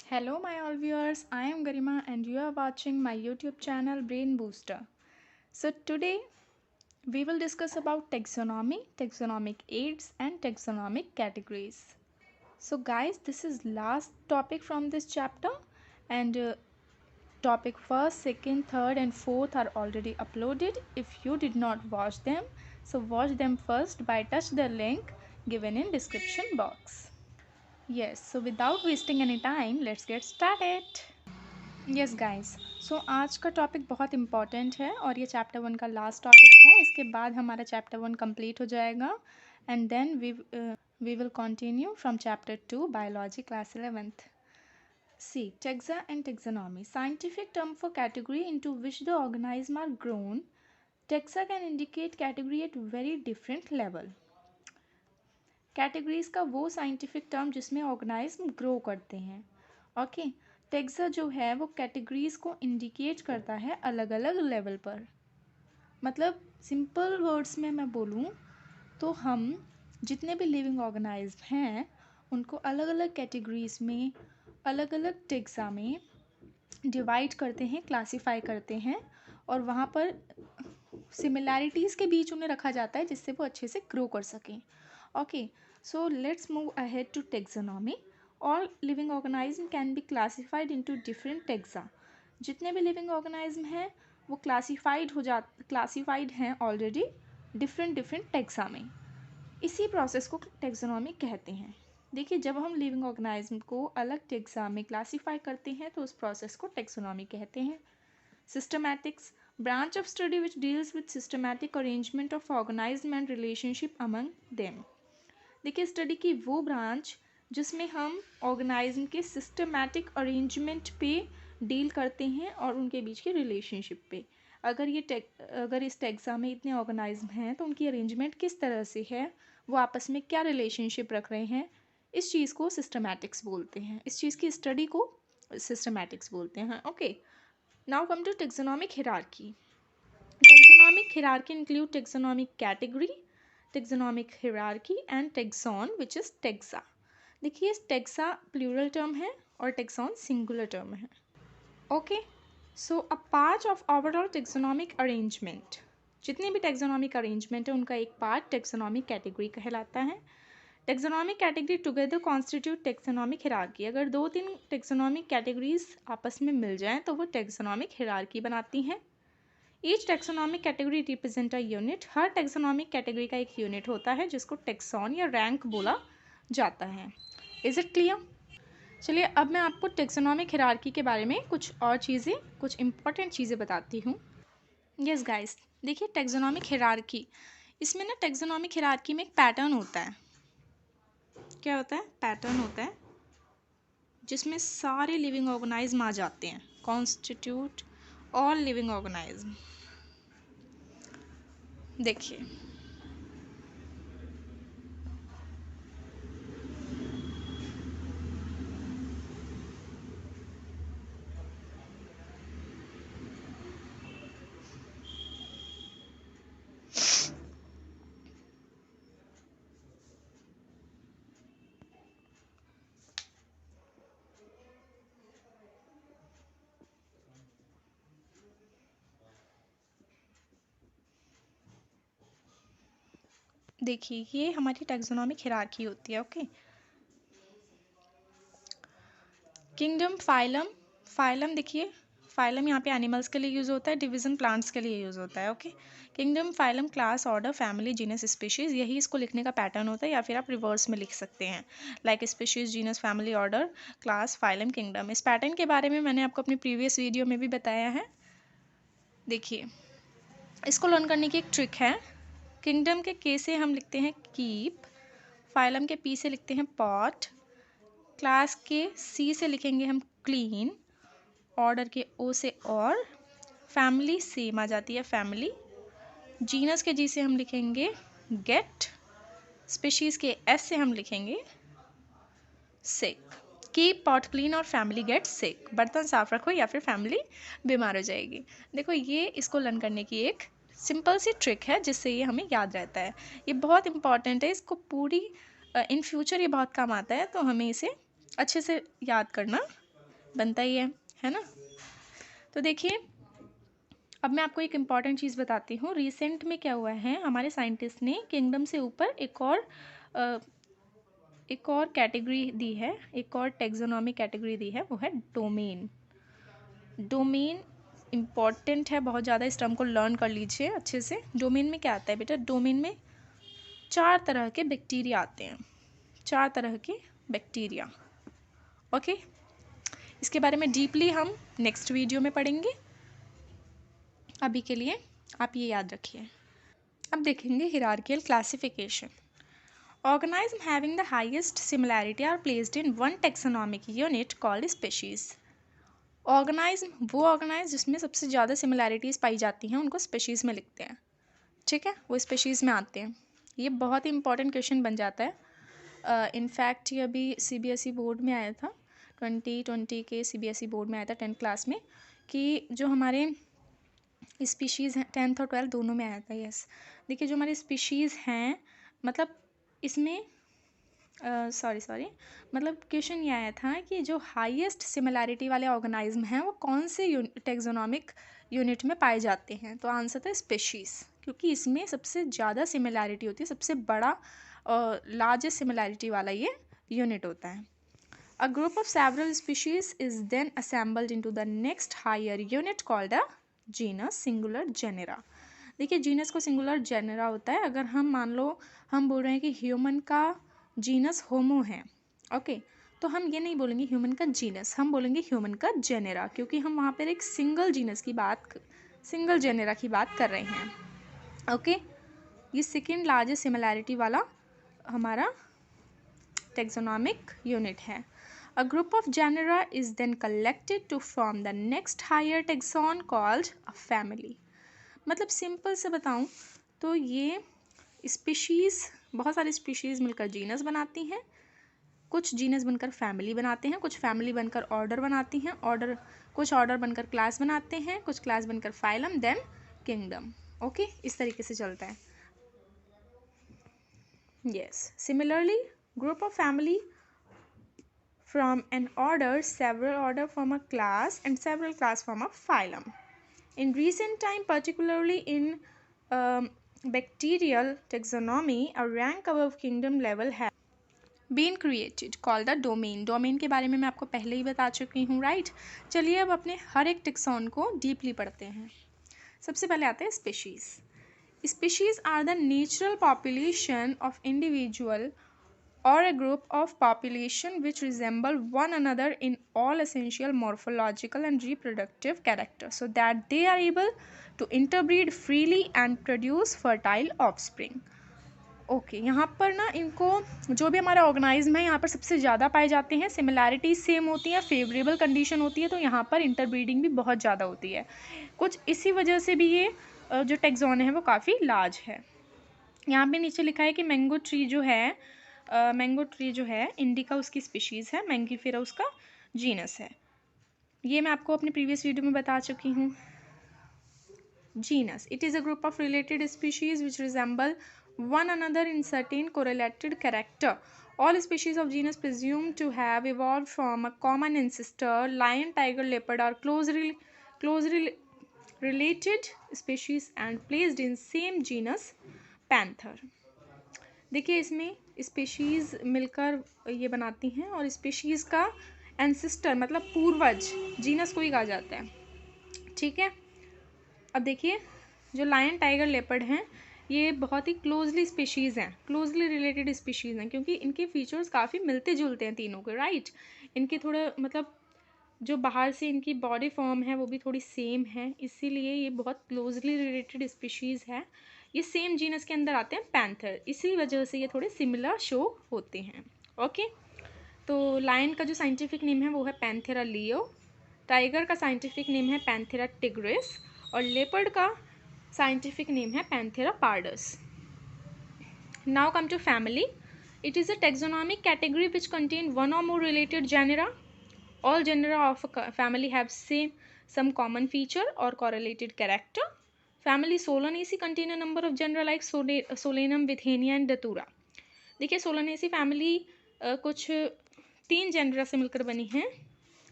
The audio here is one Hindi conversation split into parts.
Hello, my all viewers. I am Garima, and you are watching my YouTube channel Brain Booster. So today we will discuss about taxonomy, taxonomic aids, and taxonomic categories. So, guys, this is last topic from this chapter, and topic first, second, third, and fourth are already uploaded. If you did not watch them, so watch them first by touch the link given in description box. Yes, so without wasting any time, let's get started. Yes guys, so आज का टॉपिक बहुत इम्पॉर्टेंट है और ये चैप्टर 1 का लास्ट टॉपिक है। इसके बाद हमारा चैप्टर 1 कंप्लीट हो जाएगा and then we will continue from chapter 2 biology class 11th. See, taxa and taxonomy, scientific term for category into which the organisms are grown. Taxa can indicate category at very different level. Categories का वो साइंटिफिक टर्म जिसमें ऑर्गेनाइज्म ग्रो करते हैं. ओके, टेक्सा जो है वो कैटेगरीज को इंडिकेट करता है अलग अलग लेवल पर. मतलब सिंपल वर्ड्स में मैं बोलूँ तो हम जितने भी लिविंग ऑर्गेनाइज्म हैं उनको अलग अलग कैटेगरीज में, अलग अलग टेक्सा में डिवाइड करते हैं, क्लासीफाई करते हैं और वहाँ पर सिमिलैरिटीज़ के बीच उन्हें रखा जाता है जिससे वो अच्छे से ग्रो कर सकें. Okay, so let's move ahead to taxonomy. All living organism can be classified into different taxa. जितने भी लिविंग ऑर्गेनाइज्म हैं वो क्लासीफाइड हैं ऑलरेडी डिफरेंट टेक्सा में. इसी प्रोसेस को टेक्सोनॉमी कहते हैं. देखिए, जब हम लिविंग ऑर्गेनाइज्म को अलग टेक्सा में क्लासीफाई करते हैं तो उस प्रोसेस को टेक्सोनॉमी कहते हैं. Systematics, branch of study which deals with systematic arrangement of organism and relationship among them. देखिए, स्टडी की वो ब्रांच जिसमें हम ऑर्गेनाइज्म के सिस्टमैटिक अरेंजमेंट पे डील करते हैं और उनके बीच के रिलेशनशिप पे. अगर इस टेक्सा में इतने ऑर्गेनाइज्म हैं तो उनकी अरेंजमेंट किस तरह से है, वो आपस में क्या रिलेशनशिप रख रहे हैं, इस चीज़ को सिस्टमैटिक्स बोलते हैं. इस चीज़ की स्टडी को सिस्टमैटिक्स बोलते हैं. Okay, now come to taxonomic hierarchy. Taxonomic hierarchy include taxonomic category, taxonomic hierarchy and taxon which is taxa. देखिए, taxa प्लूरल टर्म है और taxon सिंगुलर टर्म है. Okay, so a part of overall taxonomic arrangement, जितने भी taxonomic arrangement है उनका एक पार्ट taxonomic category कहलाता है. taxonomic category together constitute taxonomic hierarchy. अगर 2-3 taxonomic categories आपस में मिल जाएं तो वो taxonomic hierarchy बनाती हैं. Each taxonomic category represent a unit. Her taxonomic category का एक यूनिट होता है जिसको टेक्सॉन या रैंक बोला जाता है. Is it clear? चलिए, अब मैं आपको टेक्सोनॉमिक हिरार्की के बारे में कुछ और चीज़ें, कुछ इंपॉर्टेंट चीज़ें बताती हूँ. यस गाइस, देखिए, टेक्सोनॉमिक हिरार्की, इसमें ना टेक्सोनॉमिक हिरार्की में एक पैटर्न होता है. क्या होता है? पैटर्न होता है जिसमें सारे लिविंग ऑर्गेनाइज्म आ जाते हैं. Constitute all living organism. देखिए, देखिए, ये हमारी टैक्सोनॉमिक हिरार्की होती है. Okay, kingdom, phylum. फाइलम देखिए, फाइलम यहाँ पे एनिमल्स के लिए यूज़ होता है, डिवीज़न प्लांट्स के लिए यूज़ होता है. Okay, kingdom, phylum, class, order, family, genus, species, यही इसको लिखने का पैटर्न होता है. या फिर आप रिवर्स में लिख सकते हैं, like species, genus, family, order, class, phylum, kingdom. इस पैटर्न के बारे में मैंने आपको अपनी प्रीवियस वीडियो में भी बताया है. देखिए, इसको लर्न करने की एक ट्रिक है. किंगडम के के से हम लिखते हैं कीप, फाइलम के पी से लिखते हैं पॉट, क्लास के सी से लिखेंगे हम क्लीन, ऑर्डर के ओ से और, फैमिली सेम आ जाती है फैमिली, जीनस के जी से हम लिखेंगे गेट, स्पीशीज़ के एस से हम लिखेंगे सिक. कीप, पॉट, क्लीन और फैमिली गेट सिक. बर्तन साफ रखो या फिर फैमिली बीमार हो जाएगी. देखो, ये इसको लर्न करने की एक सिंपल सी ट्रिक है जिससे ये हमें याद रहता है. ये बहुत इंपॉर्टेंट है, इसको पूरी इन फ्यूचर ये बहुत काम आता है, तो हमें इसे अच्छे से याद करना बनता ही है ना। तो देखिए अब मैं आपको एक इम्पॉर्टेंट चीज़ बताती हूँ। रिसेंट में क्या हुआ है, हमारे साइंटिस्ट ने किंगडम से ऊपर एक और कैटेगरी दी है, एक और टेक्सोनॉमी कैटेगरी दी है, वो है डोमेन। डोमेन इम्पॉर्टेंट है बहुत ज़्यादा, इस टर्म को लर्न कर लीजिए अच्छे से। डोमेन में क्या आता है बेटा, डोमेन में 4 तरह के बैक्टीरिया आते हैं, 4 तरह के बैक्टीरिया। ओके, इसके बारे में डीपली हम नेक्स्ट वीडियो में पढ़ेंगे। अभी के लिए आप ये याद रखिए। अब देखेंगे हिरार्कियल classification. Organisms having the highest similarity are placed in one taxonomic unit called species. Organism वो ऑर्गेनाइज जिसमें सबसे ज़्यादा सिमिलैरिटीज़ पाई जाती हैं उनको स्पेशीज़ में लिखते हैं, ठीक है, वो स्पेशीज़ में आते हैं। ये बहुत ही इंपॉर्टेंट क्वेश्चन बन जाता है। इनफैक्ट ये अभी CBSE बोर्ड में आया था, 2020 के CBSE बोर्ड में आया था 10th क्लास में, कि जो हमारे स्पीशीज़ हैं 10th और 12th दोनों में आया था। यस, देखिए जो हमारे स्पीशीज़ हैं, मतलब इसमें सॉरी मतलब क्वेश्चन ये आया था कि जो हाईएस्ट सिमिलैरिटी वाले ऑर्गेनाइज्म हैं वो कौन से टेक्सोनॉमिक यूनिट में पाए जाते हैं। तो आंसर था स्पेशीज़, क्योंकि इसमें सबसे ज़्यादा सिमिलैरिटी होती है, सबसे बड़ा लार्जेस्ट सिमिलैरिटी वाला ये यूनिट होता है। A group of several species is then assembled into the next higher unit called a genus, singular genera. देखिए जीनस को सिंगुलर जेनेरा होता है। अगर हम मान लो हम बोल रहे हैं कि ह्यूमन का जीनस होमो है, ओके, तो हम ये नहीं बोलेंगे ह्यूमन का जीनस, हम बोलेंगे ह्यूमन का जेनेरा, क्योंकि हम वहाँ पर एक सिंगल जीनस की बात, सिंगल जेनेरा की बात कर रहे हैं। ओके, ये सेकेंड लार्जेस्ट सिमिलैरिटी वाला हमारा टेक्सोनॉमिक यूनिट है। A group of genera is then collected to form the next higher taxon called a family. मतलब सिंपल से बताऊं तो ये स्पीशीज़, बहुत सारी स्पीशीज़ मिलकर जीनस बनाती हैं, कुछ जीनस बनकर फैमिली बनाते हैं, कुछ फैमिली बनकर ऑर्डर बनाती हैं, कुछ ऑर्डर बनकर क्लास बनाते हैं, कुछ क्लास बनकर फाइलम, देन किंगडम। ओके, इस तरीके से चलता है। Yes, similarly group of family from an order, several order from a class, and several class from a phylum. In recent time, particularly in bacterial taxonomy, a rank above kingdom level has been created called the domain. Domain के बारे में मैं आपको पहले ही बता चुकी हूँ, राइट। चलिए अब अपने हर एक टेक्सॉन को डीपली पढ़ते हैं। सबसे पहले आते हैं species. Species are the natural population of individual or a group of population which resemble one another in all essential morphological and reproductive characters so that they are able to interbreed freely and produce fertile offspring. Okay, यहाँ पर ना इनको जो भी हमारा ऑर्गेनाइज्म है यहाँ पर सबसे ज़्यादा पाए जाते हैं, सिमिलैरिटीज सेम होती हैं, फेवरेबल कंडीशन होती है, तो यहाँ पर इंटरब्रीडिंग भी बहुत ज़्यादा होती है। कुछ इसी वजह से भी ये जो टेक्सॉन है वो काफ़ी लार्ज है। यहाँ पे नीचे लिखा है कि मैंगो ट्री जो है इंडिका उसकी स्पीशीज़ है, मैंगीफेरा उसका जीनस है। ये मैं आपको अपने प्रीवियस वीडियो में बता चुकी हूँ। Genus, it is a group of related species which resemble one another in certain correlated character. All species of genus presumed to have evolved from a common ancestor. Lion, tiger, leopard are closely related species and placed in same genus panther. देखिए इसमें स्पीशीज़ मिलकर ये बनाती हैं और स्पीशीज़ का एंसेस्टर मतलब पूर्वज जीनस को ही कहा जाता है, ठीक है। अब देखिए जो लायन, टाइगर, लेपर्ड हैं ये बहुत ही क्लोजली स्पीशीज़ हैं, क्लोजली रिलेटेड स्पीशीज़ हैं, क्योंकि इनके फीचर्स काफ़ी मिलते जुलते हैं तीनों के, राइट। इनके थोड़ा मतलब जो बाहर से इनकी बॉडी फॉर्म है वो भी थोड़ी सेम है, इसीलिए ये बहुत क्लोजली रिलेटेड स्पीशीज़ है। ये सेम जीनस के अंदर आते हैं पैंथर, इसी वजह से ये थोड़े सिमिलर शो होते हैं। ओके, तो लायन का जो साइंटिफिक नेम है वो है पैंथेरा लियो, टाइगर का साइंटिफिक नेम है पैंथेरा टिग्रिस और लेपर्ड का साइंटिफिक नेम है Panthera pardus. Now come to family. It is a taxonomic category which contain one और more related genera. All genera of a family have some common feature or correlated character. Family Solanaceae contain a number of genera like Solanum, Withenia and Datura. देखिए Solanaceae फैमिली कुछ 3 जेनरा से मिलकर बनी है,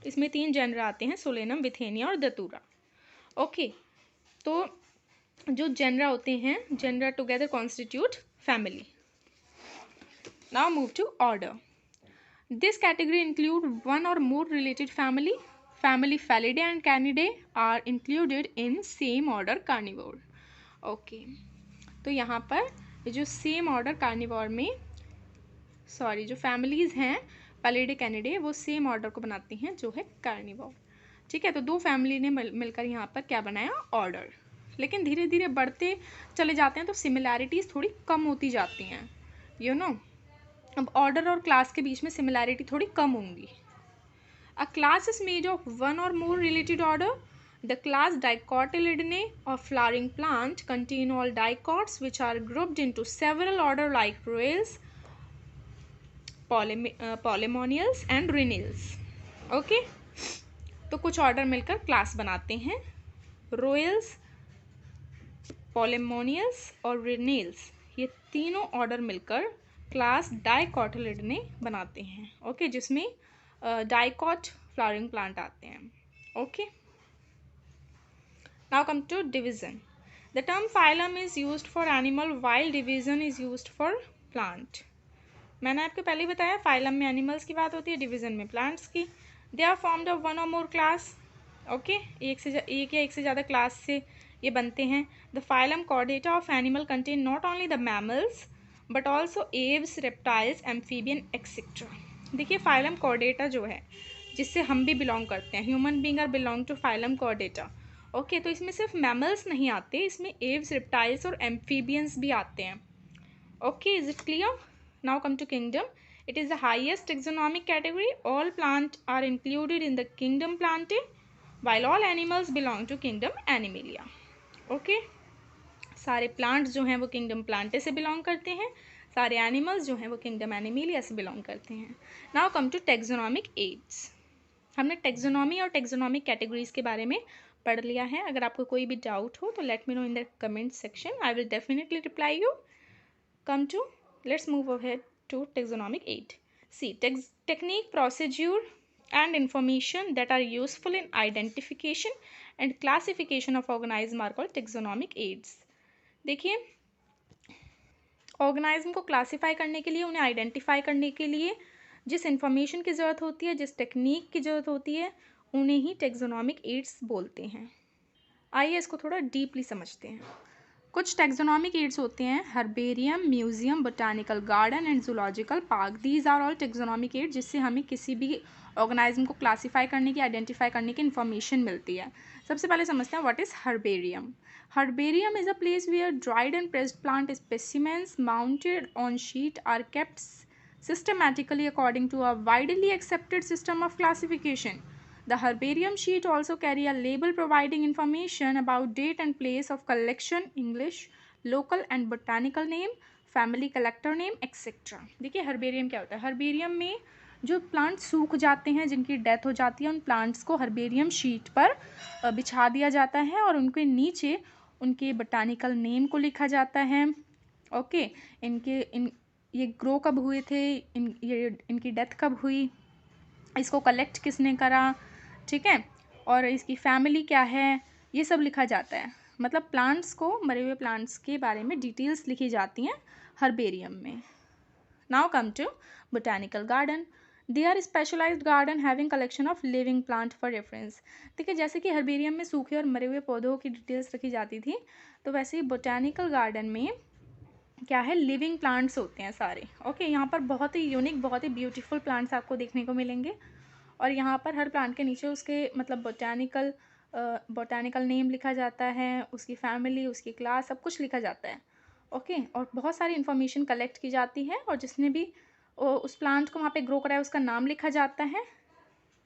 इसमें 3 जेनर आते हैं, सोलेनम, विथेनिया और दतूरा। ओके, तो जो जेनरा होते हैं, genera together constitute family. Now move to order. This category include one और मोर रिलेटेड फैमिली। फैमिली Felidae and Canidae are included in same order carnivore. Okay, तो यहाँ पर जो सेम ऑर्डर कार्निवोर में, सॉरी, जो फैमिलीज़ हैं Felidae Canidae, वो सेम ऑर्डर को बनाती हैं जो है कार्निवोर। ठीक है, तो दो फैमिली ने मिलकर यहाँ पर क्या बनाया, ऑर्डर। लेकिन धीरे धीरे बढ़ते चले जाते हैं तो सिमिलैरिटीज़ थोड़ी कम होती जाती हैं, यू नो। अब ऑर्डर और क्लास के बीच में सिमिलैरिटी थोड़ी कम होंगी। A class is made of one और more related order. The class Dicotyledonnae of flowering plant contain all dicots which are grouped into several order like Rhoeas, Polemonials and Rhenales. Okay? तो कुछ ऑर्डर मिलकर क्लास बनाते हैं। Rhoeas, Polemonials और Rhenales, ये तीनों ऑर्डर मिलकर क्लास Dicotyledonnae बनाते हैं। ओके, जिसमें डाइकॉट फ्लावरिंग प्लांट आते हैं। Okay, now come to division. The term phylum is used for animal while division is used for plant. मैंने आपको पहले ही बताया, फाइलम में एनिमल्स की बात होती है, डिवीजन में प्लांट्स की। They are formed of one और मोर क्लास। ओके, एक या एक से ज़्यादा क्लास से ये बनते हैं। The phylum Chordata of animal contain not only the mammals but also Aves, reptiles, amphibian etcetera. देखिए, फाइलम कॉर्डेटा जो है, जिससे हम भी बिलोंग करते हैं, human being are belong to phylum Chordata. Okay, तो इसमें सिर्फ मैमल्स नहीं आते, इसमें एव्स, रेप्टाइल्स और एम्फीबियंस भी आते हैं। Okay, is it clear? Now come to kingdom. It is the highest taxonomic category. All plant are included in the kingdom Plantae while all animals belong to kingdom Animalia. Okay, सारे प्लांट्स जो हैं वो किंगडम प्लांटे से बिलोंग करते हैं, सारे एनिमल्स जो हैं वो किंगडम एनिमेलिया से बिलोंग करते हैं। Now come to taxonomic aids. हमने टेक्सोनॉमी और टेक्सोनॉमिक कैटेगरीज के बारे में पढ़ लिया है। अगर आपको कोई भी डाउट हो तो let me know in the comment section, I will definitely reply you. Come to, let's move ahead to taxonomic aid. See, technique, procedure and information that are useful in identification and classification of organism are called taxonomic aids. देखिए, ऑर्गेनाइज्म को क्लासीफाई करने के लिए, उन्हें आइडेंटिफाई करने के लिए जिस इन्फॉर्मेशन की ज़रूरत होती है, जिस टेक्निक की ज़रूरत होती है, उन्हें ही टेक्सोनॉमिक एड्स बोलते हैं। आइए इसको थोड़ा डीपली समझते हैं। कुछ टेक्सोनॉमिक एड्स होते हैं herbarium, museum, botanical garden and zoological park. These are all taxonomic aids जिससे हमें किसी भी ऑर्गेनाइज्म को क्लासीफाई करने की, आइडेंटिफाई करने की इन्फॉर्मेशन मिलती है। सबसे पहले समझते हैं what is herbarium. Herbarium is a place where dried and pressed plant specimens mounted on sheet are kept systematically according to a widely accepted system of classification. The herbarium sheet also carry a label providing information about date and place of collection, English, local and botanical name, family collector name, etc. देखिए हर्बेरियम क्या होता है। हर्बेरियम में जो प्लांट सूख जाते हैं, जिनकी डेथ हो जाती है, उन प्लांट्स को हर्बेरियम शीट पर बिछा दिया जाता है और उनके नीचे उनके बोटानिकल नेम को लिखा जाता है। ओके, ये ग्रो कब हुए थे, इनकी डेथ कब हुई, इसको कलेक्ट किसने करा, ठीक है, और इसकी फैमिली क्या है, ये सब लिखा जाता है। मतलब प्लांट्स को, मरे हुए प्लांट्स के बारे में डिटेल्स लिखी जाती हैं हर्बेरियम में। Now come to botanical garden. They are specialized garden having collection of living plant for reference. ठीक है, जैसे कि हर्बेरियम में सूखे और मरे हुए पौधों की डिटेल्स रखी जाती थी, तो वैसे ही बोटानिकल गार्डन में क्या है, लिविंग प्लांट्स होते हैं सारे। ओके, यहाँ पर बहुत ही यूनिक, बहुत ही ब्यूटीफुल प्लांट्स आपको देखने को मिलेंगे और यहाँ पर हर प्लांट के नीचे उसके मतलब बोटानिकल नेम लिखा जाता है, उसकी फैमिली, उसकी क्लास, सब कुछ लिखा जाता है। ओके, और बहुत सारी इन्फॉर्मेशन कलेक्ट की जाती है और जिसने भी उस प्लांट को वहाँ पे ग्रो कराया उसका नाम लिखा जाता है।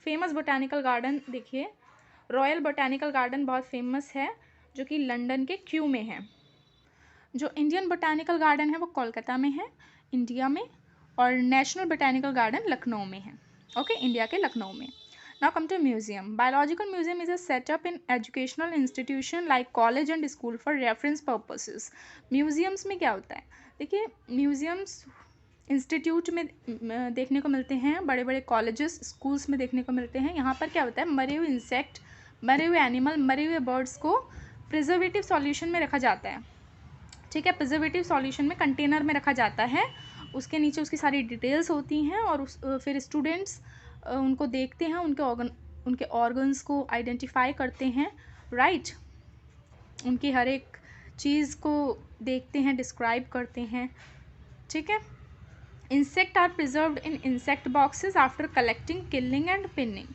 फेमस बोटानिकल गार्डन देखिए, रॉयल बोटानिकल गार्डन बहुत फेमस है जो कि लंदन के क्यू में है। जो इंडियन बोटानिकल गार्डन है वो कोलकाता में है, इंडिया में, और नेशनल बोटानिकल गार्डन लखनऊ में है। ओके, इंडिया के लखनऊ में। Now come to museum. Biological museum is a setup in educational institution like college and school for reference purposes. Museums में क्या होता है, देखिए म्यूजियम्स इंस्टीट्यूट में देखने को मिलते हैं, बड़े बड़े कॉलेजेस स्कूल्स में देखने को मिलते हैं। यहाँ पर क्या होता है, मरे हुए इंसेक्ट, मरे हुए एनिमल, मरे हुए बर्ड्स को प्रिजर्वेटिव सॉल्यूशन में रखा जाता है। ठीक है, प्रिजर्वेटिव सॉल्यूशन में कंटेनर में रखा जाता है, उसके नीचे उसकी सारी डिटेल्स होती हैं और फिर स्टूडेंट्स उनको देखते हैं, उनके ऑर्गन्स को आइडेंटिफाई करते हैं, राइट, उनकी हर एक चीज़ को देखते हैं, डिस्क्राइब करते हैं। ठीक है, insect are preserved in insect boxes after collecting, killing and pinning.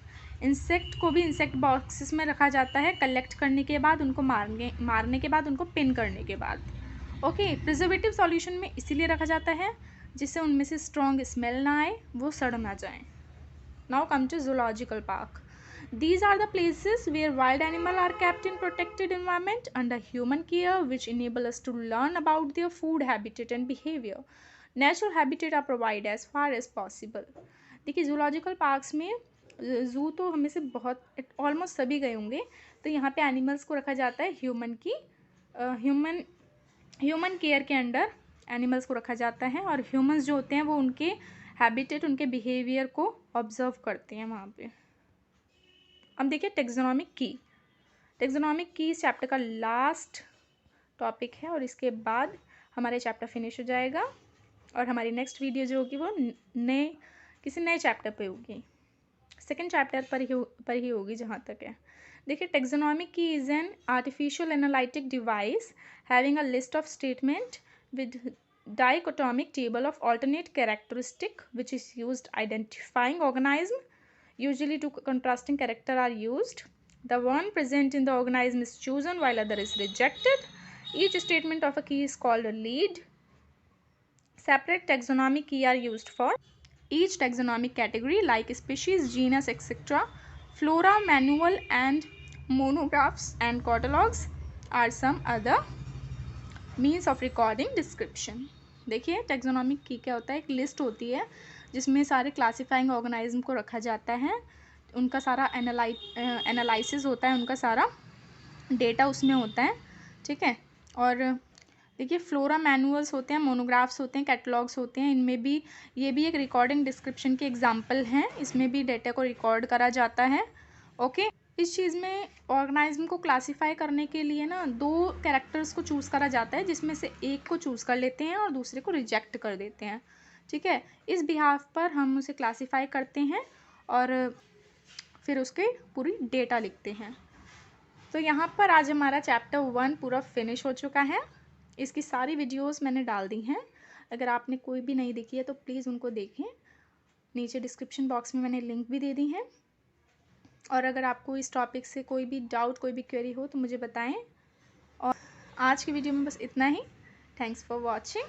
Insect को भी इंसेक्ट बॉक्सेस में रखा जाता है कलेक्ट करने के बाद, उनको मारने के बाद, उनको पिन करने के बाद। ओके, प्रिजर्वेटिव सॉल्यूशन में इसीलिए रखा जाता है जिससे उनमें से स्ट्रॉन्ग स्मेल ना आए, वो सड़ ना जाए। Now come to zoological park. These are the places where wild animals are kept in protected environment under human care, which enable us to learn about their food, habitat and behavior. Natural habitat are provided as far as possible. देखिए जूलॉजिकल पार्क्स में, जू तो हमें से बहुत ऑलमोस्ट सभी गए होंगे, तो यहाँ पे एनिमल्स को रखा जाता है ह्यूमन केयर के अंडर एनिमल्स को रखा जाता है, और ह्यूमंस जो होते हैं वो उनके हैबिटेट, उनके बिहेवियर को ऑब्जर्व करते हैं वहाँ पे। अब देखिए टेक्सोनॉमिक की। टेक्सोनॉमिक की इस चैप्टर का लास्ट टॉपिक है और इसके बाद हमारे चैप्टर फिनिश हो जाएगा और हमारी नेक्स्ट वीडियो जो होगी वो किसी नए चैप्टर पे होगी, सेकंड चैप्टर पर ही होगी जहाँ तक है। देखिए टेक्सोनॉमिक की is an artificial analytic device having a list of statement with dichotomic table of alternate characteristic which is used identifying organism. Usually two contrasting characters are used. The one present in the organism is chosen while other is rejected. Each statement of a key is called a lead. Separate taxonomic key are used for each taxonomic category like species, genus, etc. Flora, manual and monographs and catalogs are some other means of recording description. देखिए टैक्सोनॉमिक की क्या होता है, एक लिस्ट होती है जिसमें सारे क्लासिफाइंग ऑर्गेनिज्म को रखा जाता है, उनका सारा एनालिसिस होता है, उनका सारा डेटा उसमें होता है। ठीक है, और देखिए फ्लोरा मैनुअल्स होते हैं, मोनोग्राफ्स होते हैं, कैटलॉग्स होते हैं, इनमें भी ये भी एक रिकॉर्डिंग डिस्क्रिप्शन के एग्जाम्पल हैं, इसमें भी डेटा को रिकॉर्ड करा जाता है। ओके, इस चीज़ में ऑर्गेनिज्म को क्लासीफाई करने के लिए ना दो कैरेक्टर्स को चूज़ करा जाता है, जिसमें से एक को चूज़ कर लेते हैं और दूसरे को रिजेक्ट कर देते हैं। ठीक है, इस बिहाफ पर हम उसे क्लासीफाई करते हैं और फिर उसके पूरी डेटा लिखते हैं। तो यहाँ पर आज हमारा चैप्टर 1 पूरा फिनिश हो चुका है। इसकी सारी वीडियोस मैंने डाल दी हैं, अगर आपने कोई भी नहीं देखी है तो प्लीज़ उनको देखें, नीचे डिस्क्रिप्शन बॉक्स में मैंने लिंक भी दे दी हैं। और अगर आपको इस टॉपिक से कोई भी डाउट, कोई भी क्वेरी हो तो मुझे बताएं। और आज की वीडियो में बस इतना ही। Thanks for watching.